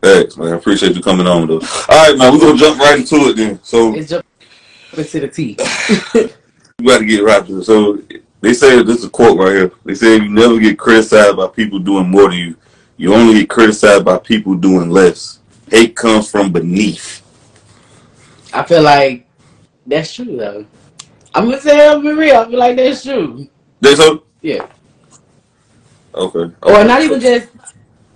Thanks, man. I appreciate you coming on, though. All right, man. We're going to jump right into it then. So, let's jump into the tea. We got to get right to it. So, they say, this is a quote right here. They say, you never get criticized by people doing more than you. You only get criticized by people doing less. Hate comes from beneath. I feel like that's true, though. I'm going to say, I'll be real. I feel like that's true. Think so? Yeah. Okay. Or not even just,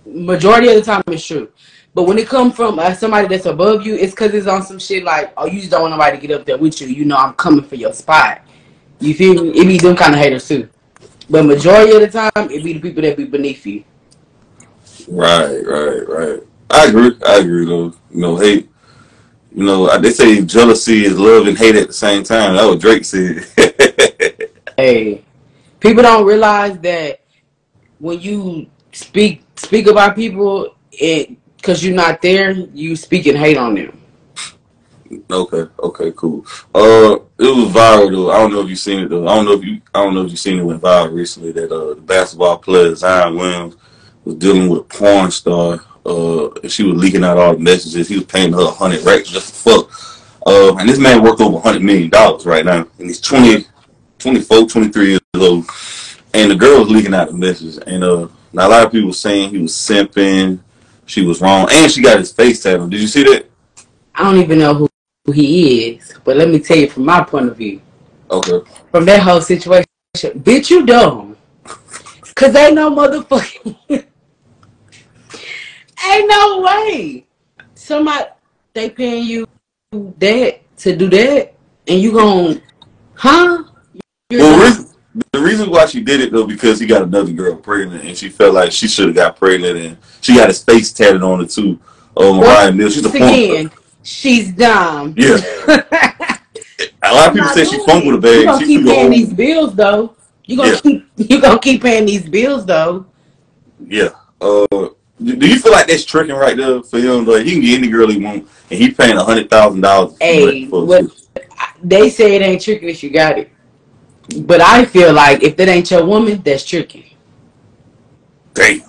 majority of the time it's true. But when it comes from somebody that's above you, it's because it's on some shit like, oh, you just don't want nobody to get up there with you. You know I'm coming for your spot. You feel me? It be them kind of haters too. But majority of the time, it be the people that be beneath you. Right. I agree, though. You know, hate. You know, they say jealousy is love and hate at the same time. That's what Drake said. Hey, people don't realize that when you speak about people, because you're not there, you speak and hate on them. Okay, cool. It was viral though. I don't know if you seen it though. I don't know if you seen it went viral recently that the basketball player Zion Williams was dealing with a porn star. She was leaking out all the messages. He was paying her 100 racks just for fuck. And this man worth over $100 million right now, and he's 24, 23 years old. And the girl was leaking out the messages, and now a lot of people were saying he was simping, she was wrong, and she got his face tattooed. Did you see that? I don't even know who he is, but let me tell you from my point of view. Okay. From that whole situation, bitch, you dumb. Cause ain't no motherfucking, ain't no way. Somebody they paying you that to do that, and you gon', huh? Well, the reason why she did it though because he got another girl pregnant, and she felt like she should have got pregnant, and she got his face tatted on it too. Mariah Mills, she's a porn. She's dumb. Yeah. A lot of people say she fumbled a bag. You gonna keep paying these bills though. You gonna keep paying these bills though. Yeah. Do you feel like that's tricking right there for him? Like he can get any girl he wants, and he paying $100,000. Hey, they say it ain't tricking if you got it, but I feel like if that ain't your woman, that's tricking. Damn.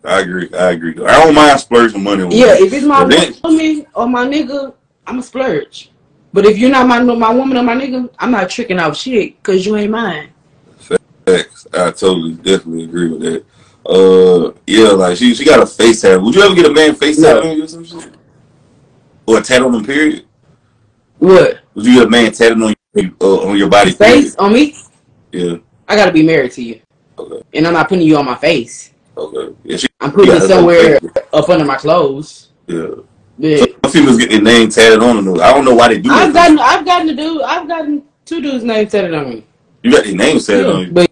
I agree. I don't mind splurging money on if it's my woman or my nigga, I'ma splurge. But if you're not my woman or my nigga, I'm not tricking out shit because you ain't mine. Facts. I definitely agree with that. Yeah, like she got a face tattoo. Would you ever get a man face tattoo on you or some shit? Or a tattoo on him, period? What? Would you get a man tattooed on your body? Face? On me? Yeah. I gotta be married to you. Okay. And I'm not putting you on my face. Okay. Yeah, I'm putting it somewhere up under my clothes. Yeah. Some females get their name tatted on them. I don't know why they do that. I've gotten two dudes' names tatted on me. You got their names tatted on you? But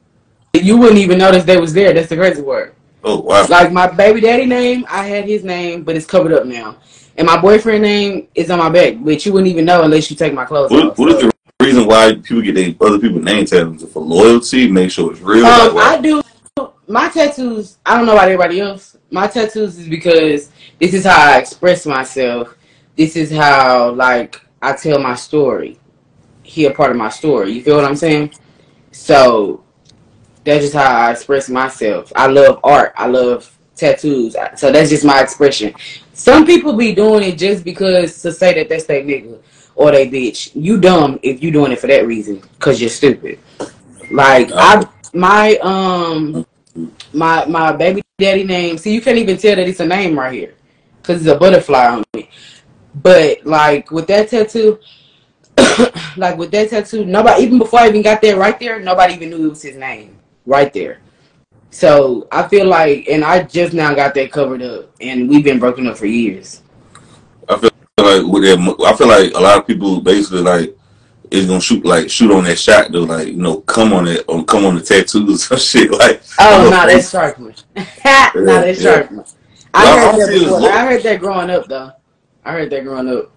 you wouldn't even notice they was there. That's the crazy word. Oh, wow. Like my baby daddy name, I had his name, but it's covered up now. And my boyfriend name is on my back, but you wouldn't even know unless you take my clothes off. What is the reason why people get other people's name tattoos? For loyalty, make sure it's real? I do. My tattoos, I don't know about everybody else. My tattoos is because this is how I express myself. This is how, like, I tell my story. He a part of my story. You feel what I'm saying? So, that's just how I express myself. I love art. I love tattoos. So, that's just my expression. Some people be doing it just because to say that that's their nigga or they bitch. You dumb if you doing it for that reason because you're stupid. Like, my baby daddy name, see, you can't even tell that it's a name right here because it's a butterfly on it. But like with that tattoo, nobody, even before I even got there right there, nobody even knew it was his name right there. So I feel like, and I just now got that covered up, and we've been broken up for years. I feel like a lot of people basically like is gonna shoot on that shot though, like, you know, come on the tattoos or shit like. Oh no, that's trifling. That's trifling. I heard that growing up though. Yeah, they're gonna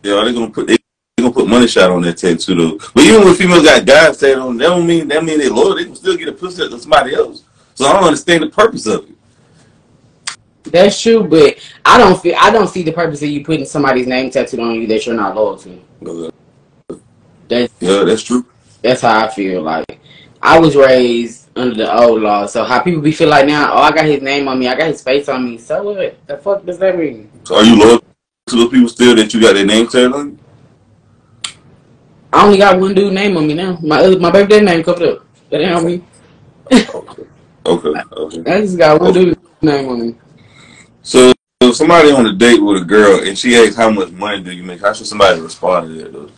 put money shot on that tattoo though. But even when females got guys tattooed on, that don't mean they loyal. They can still get a pussy to somebody else. So I don't understand the purpose of it. That's true, but I don't see the purpose of you putting somebody's name tattooed on you that you're not loyal to. Okay. That's true. That's how I feel. Like I was raised under the old law. So how people be feel like now, oh, I got his name on me, I got his face on me. So what? The fuck does that mean? So are you loyal to those people still that you got their name tag on you? I only got one dude name on me now. My baby daddy name covered up. That ain't on me. Okay. I just got one dude name on me. So if somebody on a date with a girl and she asks how much money do you make, how should somebody respond to that though?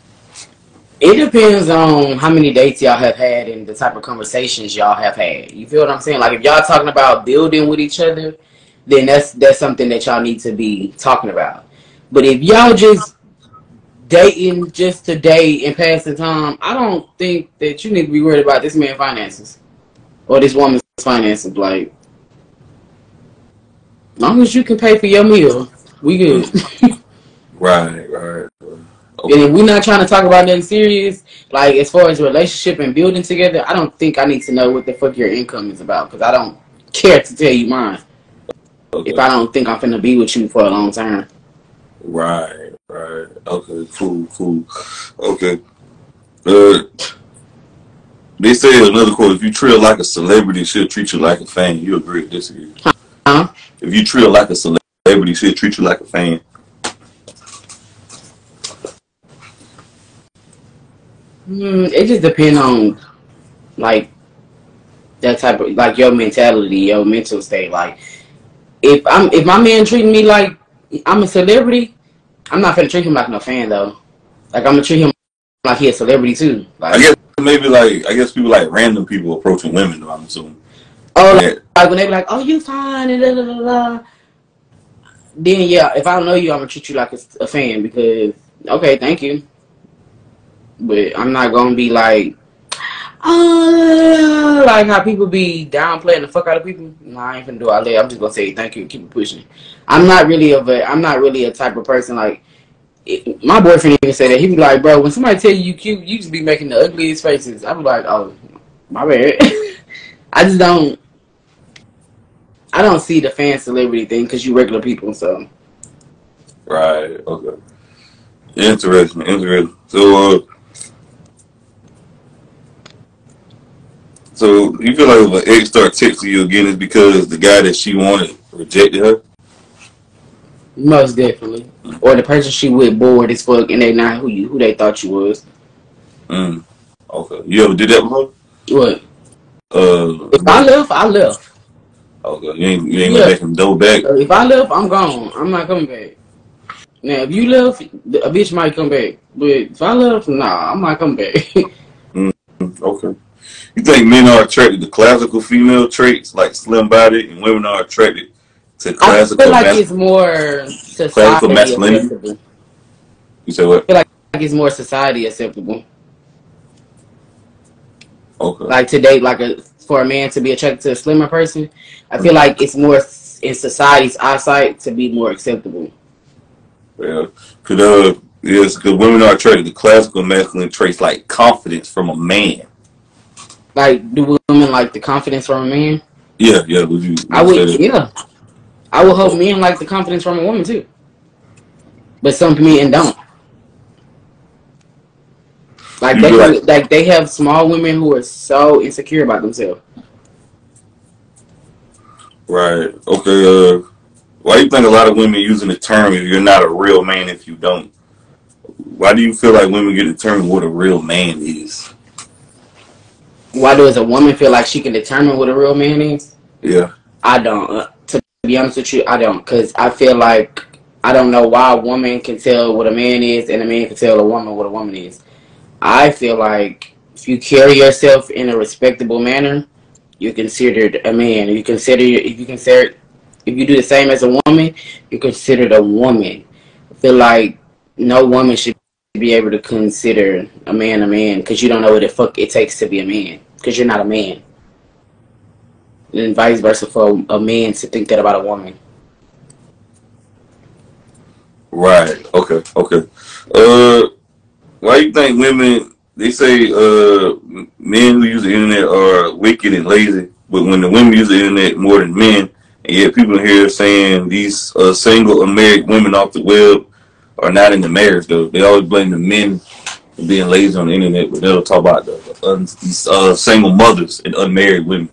It depends on how many dates y'all have had and the type of conversations y'all have had. You feel what I'm saying? Like if y'all talking about building with each other, then that's something that y'all need to be talking about. But if y'all just dating just to date and pass the time, I don't think that you need to be worried about this man's finances or this woman's finances. Like, as long as you can pay for your meal, we good. Right. Okay. And if we're not trying to talk about nothing serious, like as far as relationship and building together, I don't think I need to know what the fuck your income is about because I don't care to tell you mine. Okay. If I don't think I'm finna be with you for a long time. Right. Okay, cool. Okay. They say another quote, if you treat her like a celebrity, she'll treat you like a fan. You agree or disagree? Huh? If you treat her like a celebrity, she'll treat you like a fan. It just depends on like that type of like your mentality, your mental state. Like if my man treating me like I'm a celebrity, I'm not finna treat him like no fan though. Like I'm gonna treat him like he a celebrity too. Like I guess people like random people approaching women though, I'm assuming. oh Yeah. like when they be like, oh you fine and da da da da. Then yeah, if I don't know you, I'm gonna treat you like a fan because okay, thank you. But I'm not gonna be like like how people be downplaying the fuck out of people. No, I ain't finna do all that. I'm just gonna say thank you and keep it pushing. I'm not really a type of person like my boyfriend even said that. He be like, bro, when somebody tell you cute, you just be making the ugliest faces. I be like, oh, my bad. I don't see the fan celebrity thing because you regular people, so. Right, okay. Interesting. So you feel like if an ex start texting you again is because the guy that she wanted rejected her? Most definitely. Or the person she with bored as fuck and they not who they thought you was. Okay. You ever did that before? What? If I left, I left. Okay. You ain't gonna make him double back? If I left, I'm gone. I'm not coming back. Now, if you left, a bitch might come back. But if I left, nah, I'm not coming back. Okay. You think men are attracted to classical female traits like slim body, and women are attracted to classical? I feel like it's more society acceptable. You say what? I feel like it's more society acceptable. Okay. Like today, for a man to be attracted to a slimmer person, I feel like it's more in society's eyesight to be more acceptable. Yeah. Because women are attracted to classical masculine traits like confidence from a man. Like, do women like the confidence from a man? Yeah. I would hope men like the confidence from a woman too. But some men don't. Like they have small women who are so insecure about themselves. Right. Okay. Why do you think a lot of women using the term "if you're not a real man if you don't"? Why do you feel like women get determined what a real man is? Why does a woman feel like she can determine what a real man is? Yeah. I don't. To be honest with you, I don't. Because I feel like I don't know why a woman can tell what a man is and a man can tell a woman what a woman is. I feel like if you carry yourself in a respectable manner, you're considered a man. If you do the same as a woman, you're considered a woman. I feel like no woman should be able to consider a man because you don't know what the fuck it takes to be a man because you're not a man. And vice versa for a man to think that about a woman. Right. Okay. Why do you think women? They say men who use the internet are wicked and lazy, but when the women use the internet more than men, and yet people here saying these single and married women off the web are not in the marriage though. They always blame the men being lazy on the internet, but they'll talk about these single mothers and unmarried women.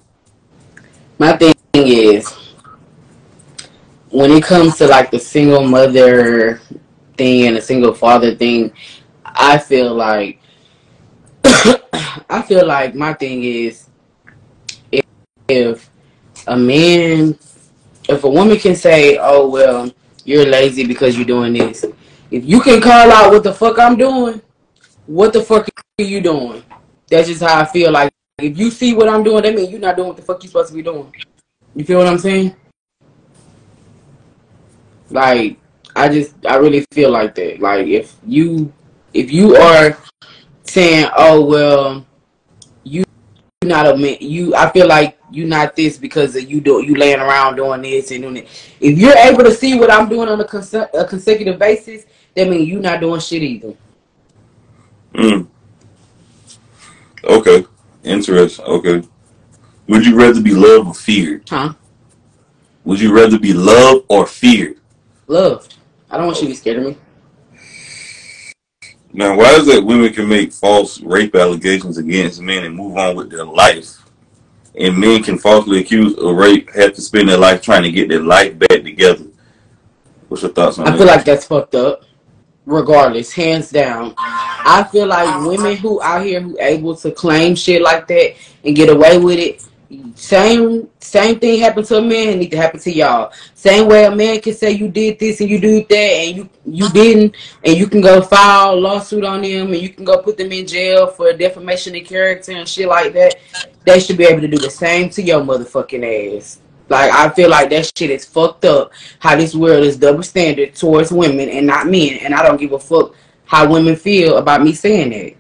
My thing is, when it comes to like the single mother thing and the single father thing, I feel like I feel like my thing is, if a man, if a woman can say, "Oh well, you're lazy because you're doing this," if you can call out what the fuck I'm doing, what the fuck are you doing? That's just how I feel. Like, if you see what I'm doing, that means you're not doing what the fuck you're supposed to be doing. You feel what I'm saying? Like, I really feel like that. Like, if you are saying, "Oh well, you not a man," I feel like you not this because of you laying around doing this and doing it. If you're able to see what I'm doing on a consecutive basis, that means you not doing shit either. Okay, interesting. Okay, would you rather be loved or feared? Huh? Would you rather be loved or feared? Loved. I don't want you to be scared of me. Now, why is it women can make false rape allegations against men and move on with their life, and men can falsely accuse of rape, have to spend their life trying to get their life back together? What's your thoughts on that? I feel like that's fucked up. Regardless, hands down. I feel like women who out here who able to claim shit like that and get away with it, same thing happened to a man, it need to happen to y'all. Same way a man can say you did this and you did that and you didn't, and you can go file a lawsuit on them and you can go put them in jail for defamation of character and shit like that. They should be able to do the same to your motherfucking ass. Like, I feel like that shit is fucked up, how this world is double standard towards women and not men. And I don't give a fuck how women feel about me saying that.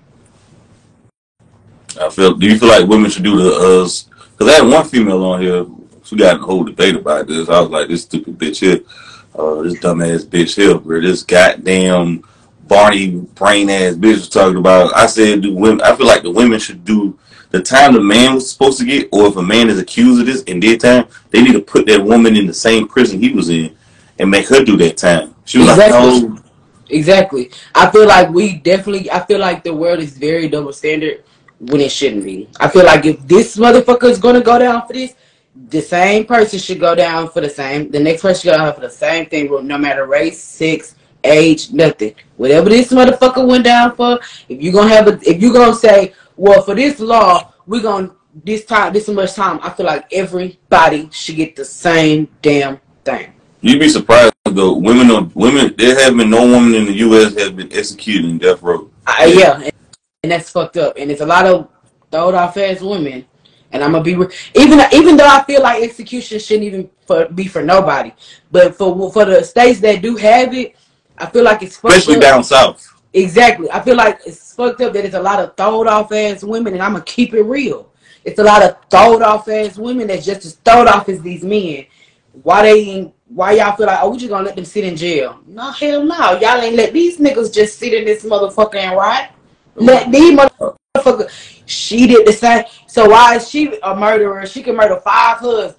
Do you feel like women should do the because I had one female on here, she got in a whole debate about this. I was like, this stupid bitch here, this dumbass bitch here, bro, this goddamn Barney brain ass bitch was talking about. I said, I feel like the women should do the time the man was supposed to get, or if a man is accused of this in their time, they need to put that woman in the same prison he was in and make her do that time. She was exactly. like, no. Exactly. I feel like I feel like the world is very double standard when it shouldn't be. I feel like if this motherfucker is going to go down for this, the same person should go down for the next person should go down for the same thing, no matter race, sex, age, nothing. Whatever this motherfucker went down for, if you're going to say, well, for this law, we're going to, this much time, I feel like everybody should get the same damn thing. You'd be surprised though. Women. There have been no woman in the U.S. has been executed in death row. Yeah, and that's fucked up. And it's a lot of throwed off ass women. And I'm gonna be even though I feel like execution shouldn't even be for nobody, but for the states that do have it, I feel like it's fucked especially up. Down south. Exactly. I feel like it's fucked up that it's a lot of throwed off ass women, and I'm gonna keep it real. It's a lot of throwed off ass women that's just as throwed off as these men. Why y'all feel like, oh, we just gonna let them sit in jail? No, hell no. Y'all ain't let these niggas just sit in this motherfucker and ride. Let these motherfuckers. She did the same. So why is she a murderer? She can murder 5 husbands.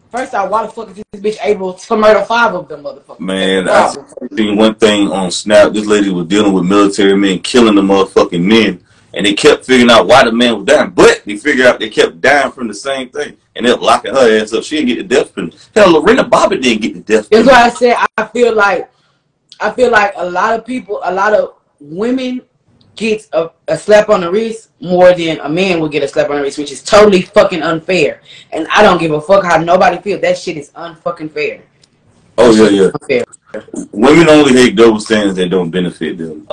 First off, why the fuck is this bitch able to murder 5 of them motherfuckers? Man, I seen one thing on Snap. This lady was dealing with military men killing the motherfucking men. And they kept figuring out why the man was dying. But they figured out they kept dying from the same thing. And they're locking her ass up. She didn't get the death penalty. Hell, Lorena Bobbitt didn't get the death penalty. That's why I said I feel like a lot of women get a slap on the wrist more than a man will get a slap on the wrist, which is totally fucking unfair. And I don't give a fuck how nobody feels. That shit is unfucking fair. Oh, yeah. Unfair. Women only hate double standards that don't benefit them.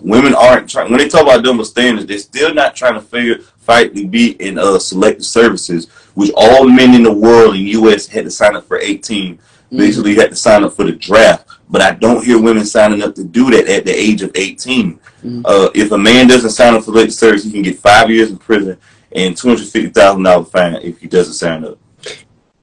Women aren't trying. When they talk about double standards, they're still not trying to fight to be in selective services, which all men in the world in the U.S. had to sign up for 18. Basically, had to sign up for the draft. But I don't hear women signing up to do that at the age of 18. If a man doesn't sign up for selective service, he can get 5 years in prison and $250,000 fine if he doesn't sign up.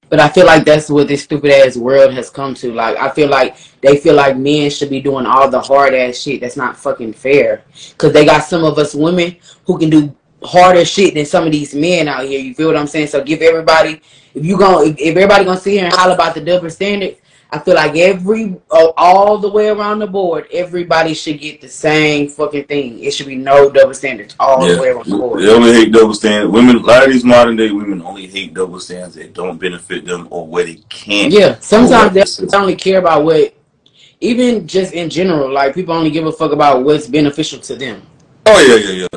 But I feel like that's what this stupid ass world has come to. Like, I feel like they feel like men should be doing all the hard ass shit. That's not fucking fair. Cause they got some of us women who can do harder shit than some of these men out here. You feel what I'm saying? So give everybody, if everybody gonna sit here and holler about the double standard, I feel like all the way around the board, everybody should get the same fucking thing. It should be no double standards all the way around the board. They only hate double standards. Women, a lot of these modern day women only hate double standards that don't benefit them or where they can't. Yeah, sometimes they only care about what, even just in general, like people only give a fuck about what's beneficial to them. Oh yeah.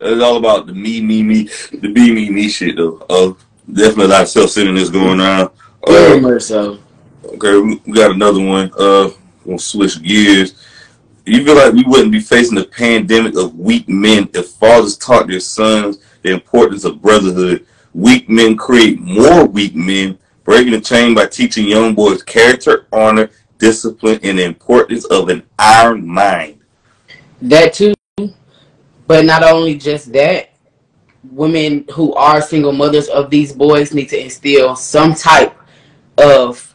It's all about the me, the be me shit though. Definitely a lot of self-centeredness going on. Very much so. Okay, we got another one. We'll switch gears. You feel like we wouldn't be facing a pandemic of weak men if fathers taught their sons the importance of brotherhood? Weak men create more weak men, breaking the chain by teaching young boys character, honor, discipline, and the importance of an iron mind. That too, but not only just that, women who are single mothers of these boys need to instill some type of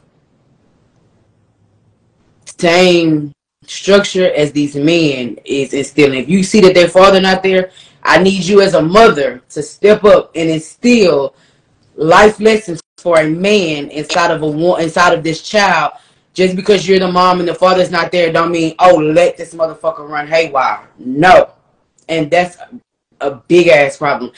same structure as these men is instilling. If you see that their father not there, I need you as a mother to step up and instill life lessons for a man inside of this child. Just because you're the mom and the father's not there don't mean, oh, let this motherfucker run haywire. No. And that's a big ass problem.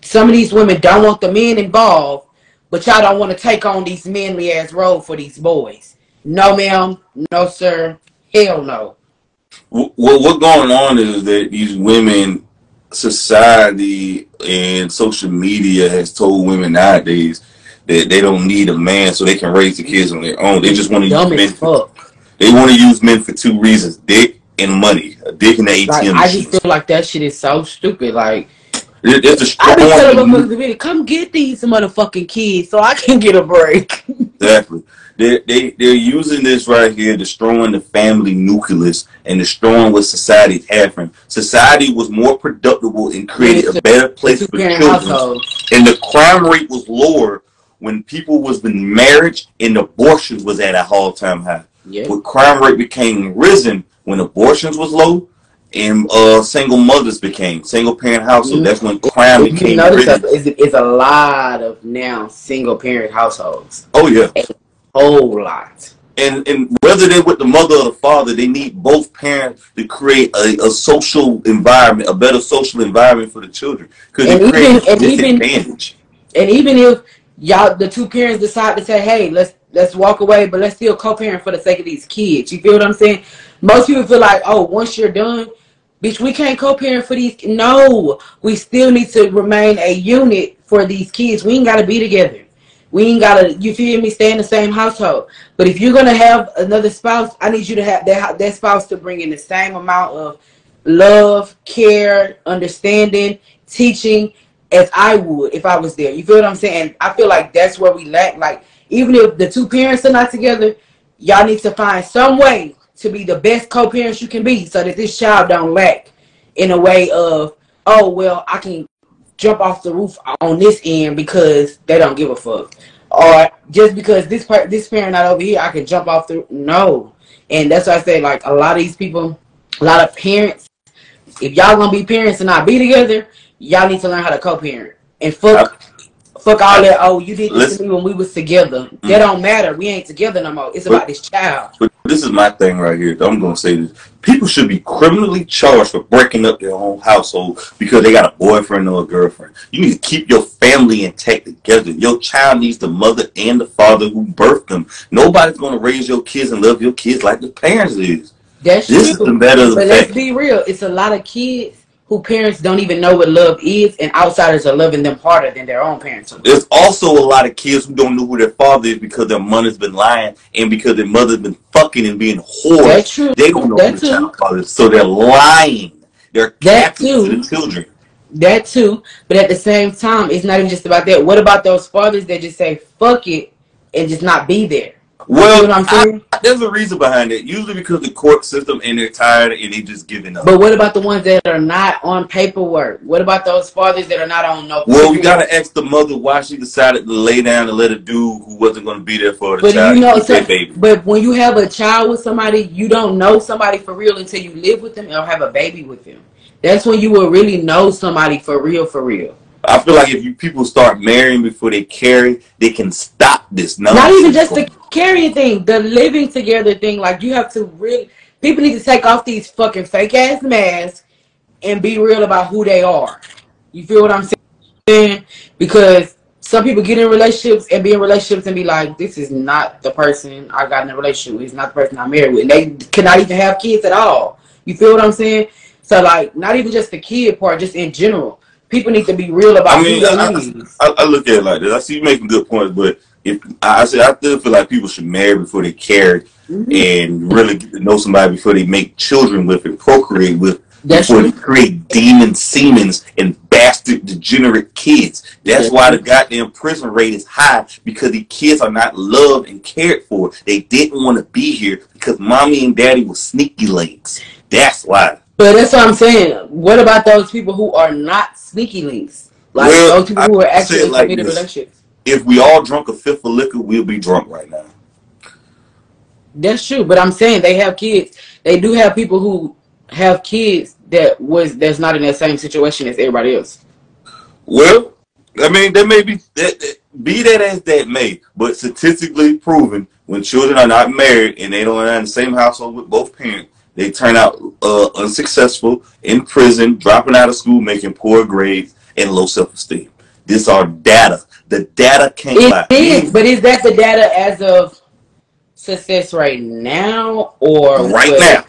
Some of these women don't want the men involved, but y'all don't want to take on these manly ass roles for these boys. No, ma'am. No, sir. Hell no. What's going on is that these women, society and social media has told women nowadays that they don't need a man so they can raise the kids on their own. They just want to use men. They want to use men for two reasons: dick and money. A dick and the ATM. Like, I just feel like that shit is so stupid. Like, it's I be telling motherfuckers, come get these motherfucking kids so I can get a break. Exactly. They're using this right here, destroying the family nucleus and destroying what society had from. Society was more productive and created a better place for children, and the crime rate was lower when people was in marriage and abortions was at a all-time high. Yeah. But crime rate became risen when abortions was low and single mothers became single parent household. That's when crime became risen. It's a lot of now single parent households. Oh yeah. Whole lot. And whether they're with the mother or the father, they need both parents to create a social environment, a better social environment for the children. Because it creates a disadvantage. And even if the two parents decide to say, hey, let's walk away, but let's still co-parent for the sake of these kids. You feel what I'm saying? Most people feel like, oh, once you're done, bitch, we can't co-parent for these. No, we still need to remain a unit for these kids. We ain't got to be together. We ain't gotta, you feel me, stay in the same household. But if you're gonna have another spouse, I need you to have that spouse to bring in the same amount of love, care, understanding, teaching as I would if I was there. You feel what I'm saying? I feel like that's where we lack. Like, even if the two parents are not together, y'all need to find some way to be the best co-parents you can be so that this child don't lack in a way of, oh, well, I can jump off the roof on this end because they don't give a fuck, or just because this parent not over here, I can jump off the no. And that's why I say, like, a lot of these people, a lot of parents, if y'all gonna be parents and not be together, y'all need to learn how to co-parent and fuck all that. Oh, you did this to me when we was together. That don't matter. We ain't together no more. It's about this child. But this is my thing right here. I'm gonna say this: people should be criminally charged for breaking up their own household because they got a boyfriend or a girlfriend. You need to keep your family intact together. Your child needs the mother and the father who birthed them. Nobody's gonna raise your kids and love your kids like the parents is. That's this true. Is the matter of the but fact. Let's be real. It's a lot of kids who parents don't even know what love is, and outsiders are loving them harder than their own parents. There's also a lot of kids who don't know who their father is because their mother's been lying and because their mother's been fucking and being whores. That's true. They don't know who their child's father is, so they're lying. They're captive to the children. That too, but at the same time, it's not even just about that. What about those fathers that just say fuck it and just not be there? Well, you know what I'm saying? There's a reason behind it. Usually because the court system and they're tired and they just giving up. But what about the ones that are not on paperwork? What about those fathers that are not on no paperwork? Well, we gotta ask the mother why she decided to lay down and let a dude who wasn't going to be there for the child. You know, baby. But when you have a child with somebody, you don't know somebody for real until you live with them or have a baby with them. That's when you will really know somebody for real, for real. I feel like if people start marrying before they carry, they can stop this nonsense. Not even just the carrying thing, the living together thing. Like, you have to really, people need to take off these fucking fake ass masks and be real about who they are. You feel what I'm saying? Because some people get in relationships and be in relationships and be like, this is not the person I got in a relationship with. It's not the person I'm married with. And they cannot even have kids at all. You feel what I'm saying? So, like, not even just the kid part, just in general. People need to be real about who they need. I look at it like this. I see you making good points, but if I still feel like people should marry before they carry, and really get to know somebody before they make children with and procreate with. Before they create demon semens and bastard degenerate kids. That's why the goddamn prison rate is high, because the kids are not loved and cared for. They didn't want to be here because mommy and daddy were sneaky links. That's why. But that's what I'm saying. What about those people who are not sneaky links? Like, those people who are actually committed relationships. If we all drunk a fifth of liquor, we'll be drunk right now. That's true, but I'm saying they have kids. They do have people who have kids that's not in that same situation as everybody else. Well, I mean, there may be that as that may, but statistically proven, when children are not married and they don't are in the same household with both parents, they turn out unsuccessful, in prison, dropping out of school, making poor grades, and low self-esteem. These are data. The data can't lie. It is, but is that the data as of success right now or right now?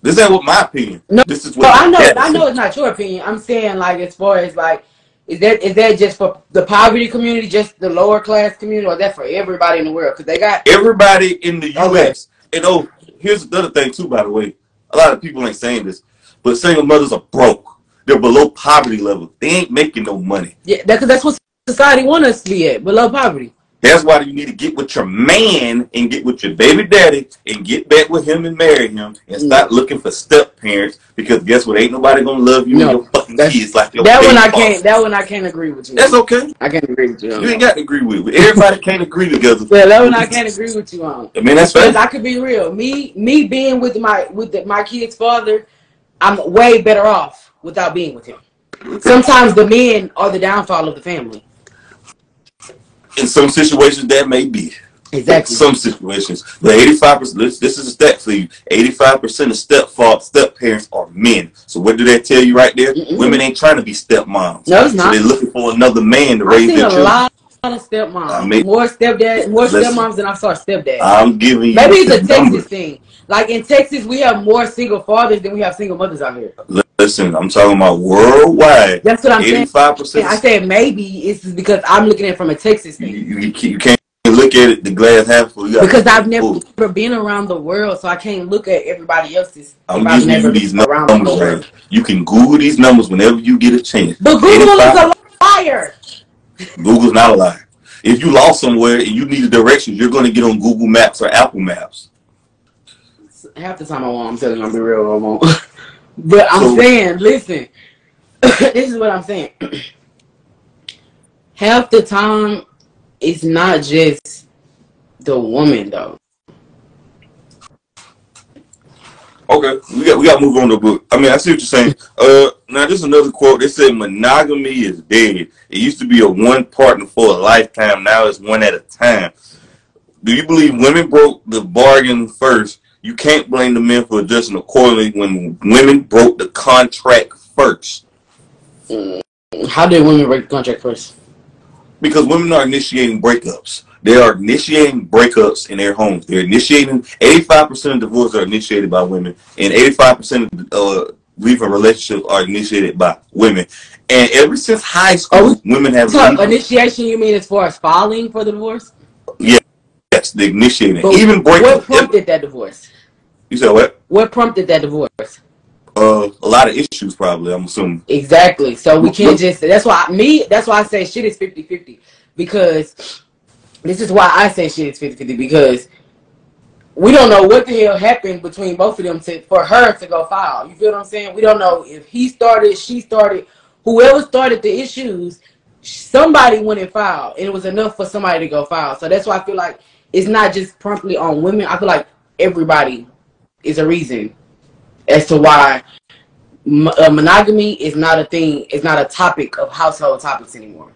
This ain't what my opinion. No, this is what I know it's not your opinion. I'm saying, like, as far as like, is that just for the poverty community, just the lower class community, or is that for everybody in the world? Because they got everybody in the U.S. And here's the other thing too. By the way, a lot of people ain't saying this, but single mothers are broke. They're below poverty level. They ain't making no money. Yeah, that's what society wants us to be at, below poverty. That's why you need to get with your man and get with your baby daddy and get back with him and marry him and stop looking for step parents, because guess what? Ain't nobody gonna love you and your fucking kids like your that one I can't agree with you. That's okay. I can't agree with you. You ain't got to agree with it. Everybody can't agree together. Yeah, that one I can't agree with you on. I mean, that's fine. I could be real. Me being with my kid's father, I'm way better off without being with him. Sometimes the men are the downfall of the family. In some situations, that may be. Exactly. Some situations. But 85%, this is a stat for you, 85% of step parents are men. So what do that tell you right there? Women ain't trying to be stepmoms. No, it's not. So they're looking for another man to raise their children. I've seen a lot of stepmoms. More stepmoms than I saw stepdads. I'm giving you maybe it's a Texas thing. Like, in Texas, we have more single fathers than we have single mothers out here. Listen, I'm talking about worldwide. That's what I'm 85%. saying. I said maybe it's because I'm looking at it from a Texas thing. You can't look at it the glass half full. Because I've never been around the world, so I can't look at everybody else's. I'm giving you these numbers, right? You can Google these numbers whenever you get a chance. But Google is a liar. Google's not a liar. If you lost somewhere and you need directions, you're going to get on Google Maps or Apple Maps. Half the time I won't. I'm telling you, I'll be real, I won't. But I'm saying, listen, this is what I'm saying. Half the time, it's not just the woman, though. Okay, we got to move on to the book. I mean, I see what you're saying. Now, this is another quote. They said monogamy is dead. It used to be a one partner for a lifetime. Now it's one at a time. Do you believe women broke the bargain first? You can't blame the men for adjusting accordingly when women broke the contract first. How did women break the contract first? Because women are initiating breakups. They are initiating breakups in their homes. They're initiating, 85% of divorces are initiated by women, and 85% of leaving relationships are initiated by women. And ever since high school, women have... So initiation, you mean as far as filing for the divorce? Yeah. Yes, the initiating. But even breakup. What prompted that divorce? You said what? What prompted that divorce? A lot of issues, probably, I'm assuming. Exactly. So we can't just... That's why I say shit is 50-50. Because... This is why I say shit is 50-50. Because... we don't know what the hell happened between both of them for her to go file. You feel what I'm saying? We don't know if he started, she started, whoever started the issues, somebody went and filed. And it was enough for somebody to go file. So that's why I feel like it's not just promptly on women. I feel like everybody is a reason as to why monogamy is not a thing, it's not a topic of household topics anymore.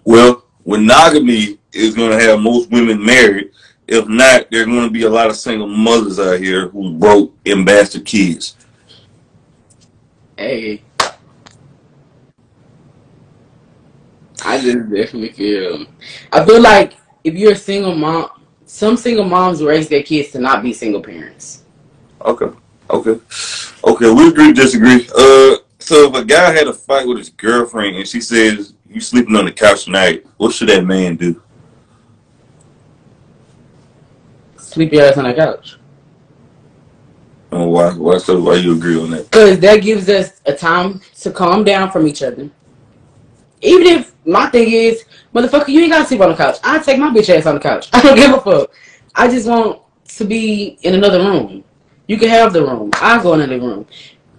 Well, monogamy is going to have most women married. If not, there are going to be a lot of single mothers out here who broke and bastard kids. Hey, I just definitely feel. I feel like if you're a single mom, some single moms raise their kids to not be single parents. Okay. Okay. Okay. We agree, disagree. So if a guy had a fight with his girlfriend and she says you sleeping on the couch tonight, what should that man do? Sleep your ass on the couch. Oh, why? So why you agree on that? Because that gives us a time to calm down from each other. Even if my thing is, motherfucker, you ain't gotta sleep on the couch. I take my bitch ass on the couch. I don't give a fuck. I just want to be in another room. You can have the room. I'll go in another room.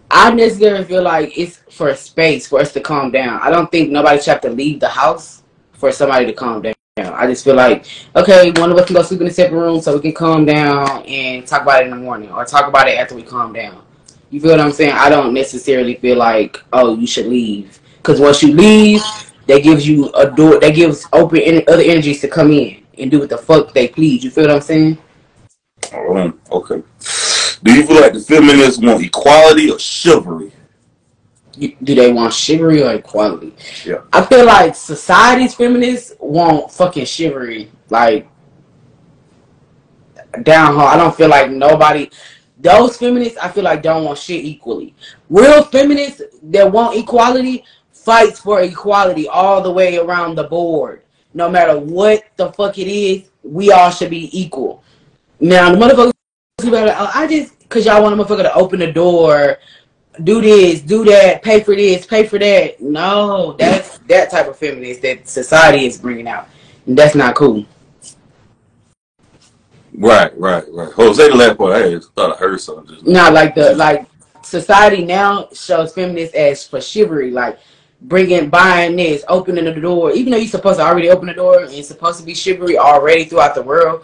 I necessarily feel like it's for a space for us to calm down. I don't think nobody should have to leave the house for somebody to calm down. I just feel like, okay, one of us can go sleep in a separate room so we can calm down and talk about it in the morning or talk about it after we calm down. You feel what I'm saying? I don't necessarily feel like, oh, you should leave. Because once you leave, that gives you a door, that gives open other energies to come in and do what the fuck they please. You feel what I'm saying? Okay. Do you feel like the feminists want equality or chivalry? Do they want chivalry or equality? Yeah. I feel like society's feminists want fucking chivalry. Like, down hard. I don't feel like nobody... Those feminists, I feel like, don't want shit equally. Real feminists that want equality fights for equality all the way around the board. No matter what the fuck it is, we all should be equal. Now, the motherfuckers... I just... Because y'all want a motherfucker to open the door... Do this, do that, pay for this, pay for that. No, that's that type of feminist that society is bringing out. And that's not cool. Right. Hold on, say the last part. I thought I heard something. Not like society now shows feminists as for chivalry, like buying this, opening the door. Even though you're supposed to already open the door and it's supposed to be chivalry already throughout the world,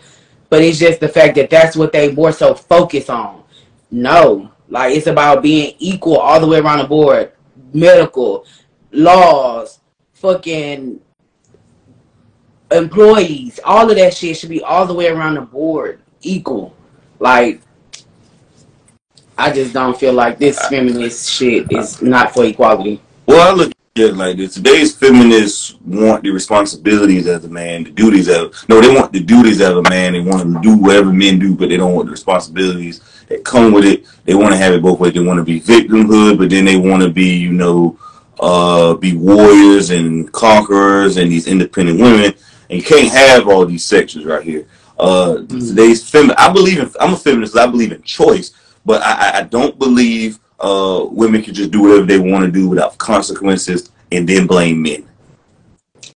but it's just the fact that that's what they more so focus on. No. Like, it's about being equal all the way around the board. Medical, laws, fucking employees, all of that shit should be all the way around the board. Equal. Like, I just don't feel like this feminist shit is not for equality. Well, I look at it like this. Today's feminists want the responsibilities as a man, the duties as... No, they want the duties as a man. They want to do whatever men do, but they don't want the responsibilities that come with it. They want to have it both ways. They want to be victimhood, but then they want to be, be warriors and conquerors and these independent women. And you can't have all these sections right here. Today's I'm a feminist. I believe in choice, but I don't believe women can just do whatever they want to do without consequences and then blame men.